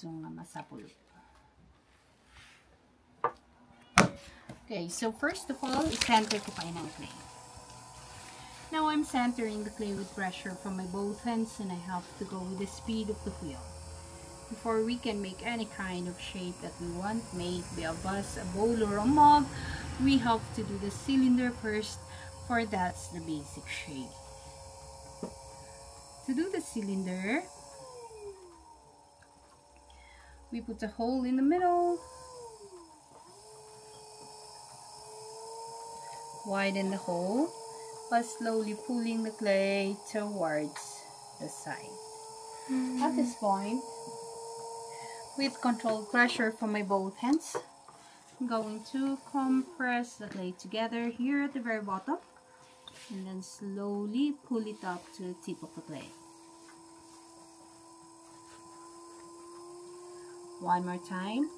gusto nga masapulot. Okay, so first of all, center ko pa ng clay. Now I'm centering the clay with pressure from my both hands, and I have to go with the speed of the wheel. Before we can make any kind of shape that we want, maybe a vase, a bowl, or a mug, we have to do the cylinder first, for that's the basic shape. To do the cylinder, we put a hole in the middle, widen the hole, by slowly pulling the clay towards the side. At this point, with controlled pressure from my both hands, I'm going to compress the clay together here at the very bottom, and then slowly pull it up to the tip of the clay. One more time.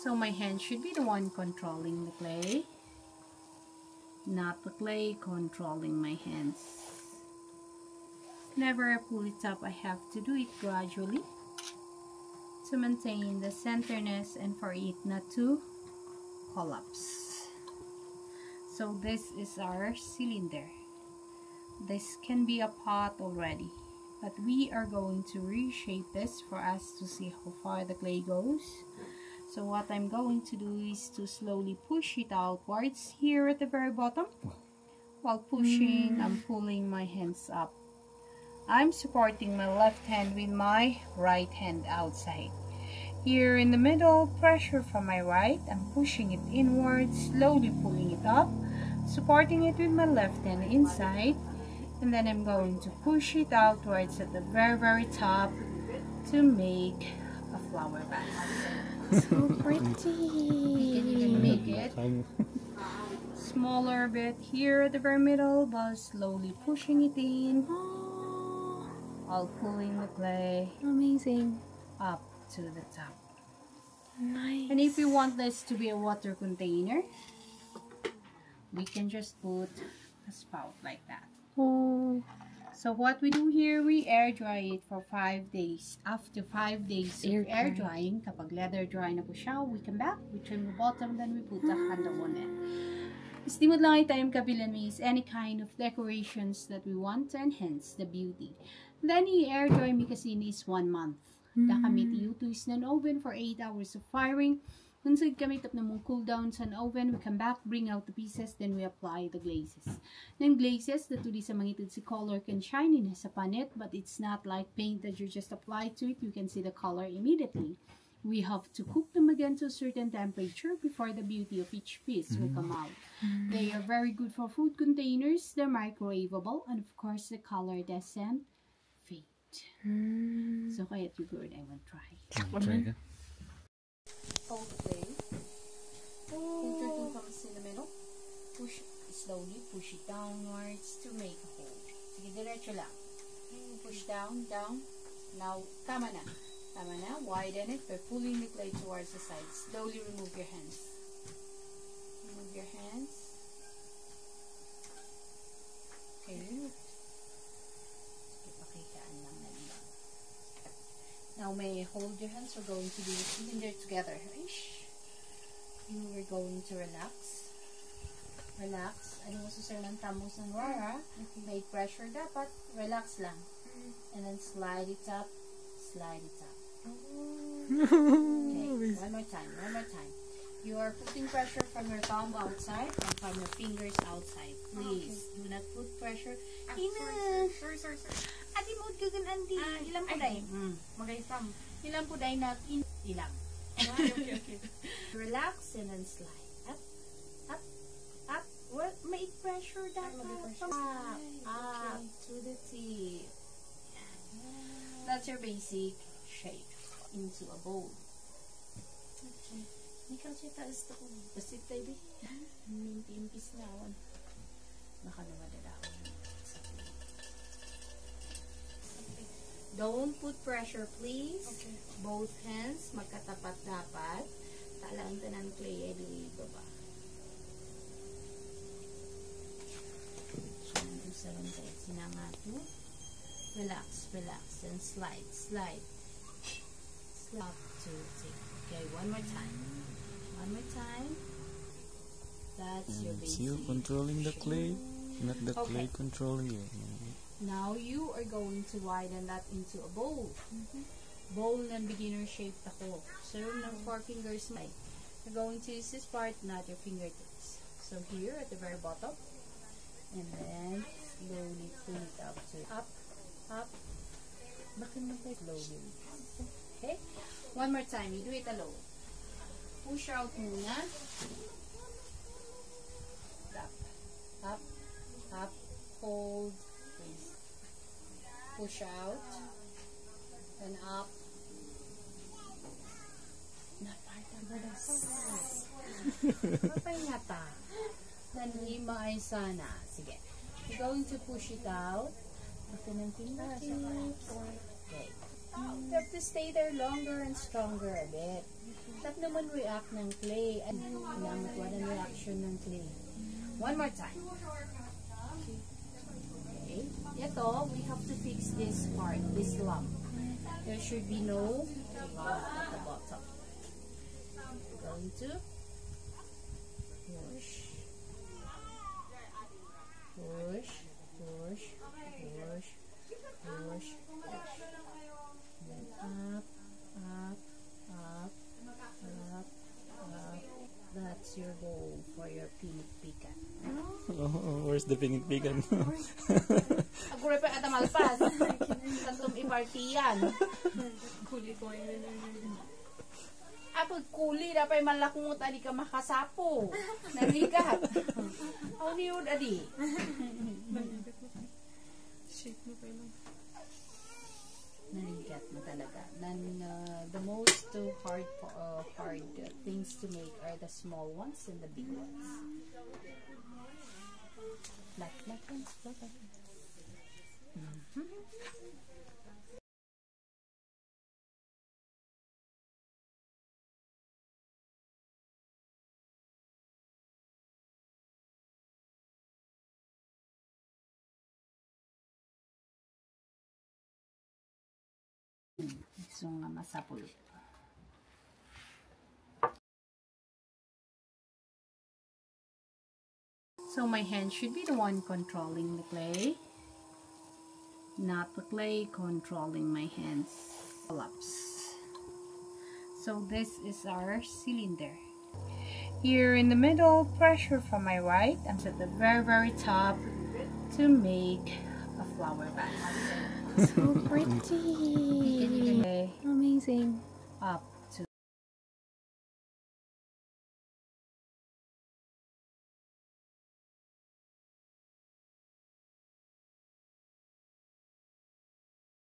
So my hand should be the one controlling the clay, not the clay controlling my hands. Whenever I pull it up, I have to do it gradually to maintain the centerness and for it not to collapse. So this is our cylinder. This can be a pot already, but we are going to reshape this for us to see how far the clay goes. So what I'm going to do is to slowly push it outwards here at the very bottom. While pushing, I'm pulling my hands up. I'm supporting my left hand with my right hand outside. Here in the middle, pressure from my right, I'm pushing it inwards, slowly pulling it up, supporting it with my left hand inside, and then I'm going to push it outwards at the very top to make a flower vase. So pretty. You can even make it smaller a bit here at the very middle, but slowly pushing it in while pulling the clay Amazing. up to the top. Nice. And if you want this to be a water container, we can just put a spout like that. Oh. So what we do here, we air dry it for 5 days. After 5 days of air drying, kapag leather dry na po siya, we come back, we trim the bottom, then we put a handle on it. Istimod lang itayong kabilan is any kind of decorations that we want to enhance the beauty. Then i-air dry mi kasi is 1 month. Dakamit i-uto is ng oven for 8 hours of firing. Unsad kami tap na mong cool down sa oven, we come back, bring out the pieces, then we apply the glazes. Ng glazes, dito sa mangitid si color can shininess upon it, but it's not like paint that you just apply to it, you can see the color immediately. We have to cook them again to a certain temperature before the beauty of each piece will come out. They are very good for food containers, they're microwavable, and of course the color doesn't fade. So kaya ito good, I will try. Hold the clay. Put your 2 thumbs in the middle. Push slowly, push it downwards to make a hole. Sige, diretso lang. Push down, down. Now, tama na. Tama na. Widen it by pulling the clay towards the side. Slowly remove your hands. Remove your hands. Okay. Sige, pakitaan lang na lang. Now, may hold your hands. We're going to do the cylinder together. We're going to relax. Relax. Ano mo susir ng tamos ng wara. May pressure dapat. Relax lang. And then slide it up. Slide it up. Okay. One more time. One more time. You are putting pressure from your thumb outside and from your fingers outside. Please, do not put pressure. Sorry. Ati mo gagan andi. Ilang po day? Magaysam. Ilang po day na ilang. Okay. Relax and then slide. Up. Well, may pressure dapat. Up to the tip. That's your basic shape into a bowl. Okay. Ikaw siya taas ito ko. Basit tayo di. Minti-impis na awan. Baka namadala ako. Don't put pressure, please. Okay. Both hands, magkatapat dapat. Talaan tanan clay ay di baba. So, sarang tayo sinanga to. Relax, and slide. up to take. Okay, one more time. One more time. That's your It's basic. you controlling the clay, not the clay controlling you. Now you are going to widen that into a bowl. Bowl ng beginner shaped ako. So ng 4 fingers may. You're going to use this part, not your fingertips. So here at the very bottom. And then slowly pull it up to up, up. Bakit mo tayo slowly? Okay? One more time. You do it alone. Push out muna. Up, up, up. Hold. Please. Push out. And up. Naparta mo na Mapayata. Nanlima ay sana. Sige. You're going to push it out. Ito ng fingertips. Okay. You have to stay there longer and stronger a bit. Tap naman react ng clay. Kailangan ng reaction ng clay. One more time. Okay. Ito, we have to fix this part, this lump. There should be no lump at the bottom. We're going to push, push, push, push, push, push. Then up, up, up, up, up. That's your bowl for your pink pecan. Oh, where's the pingit pigan? Agure pa kata malpas. Tantum ipartiyan. Kuli ko yun. Apod kuli dapat malakungot adi ka makasapo. Naligat. How ni yun adi? Shake mo pa yun. Naligat mo talaga. The most hard things to make are the small ones and the big ones. Flat ones, flat ones. So nga masapulot. So my hand should be the one controlling the clay, not the clay controlling my hands. Collapse. So this is our cylinder. Here in the middle, pressure from my right, and at the very top to make a flower vase. So pretty. Okay. Amazing. Up.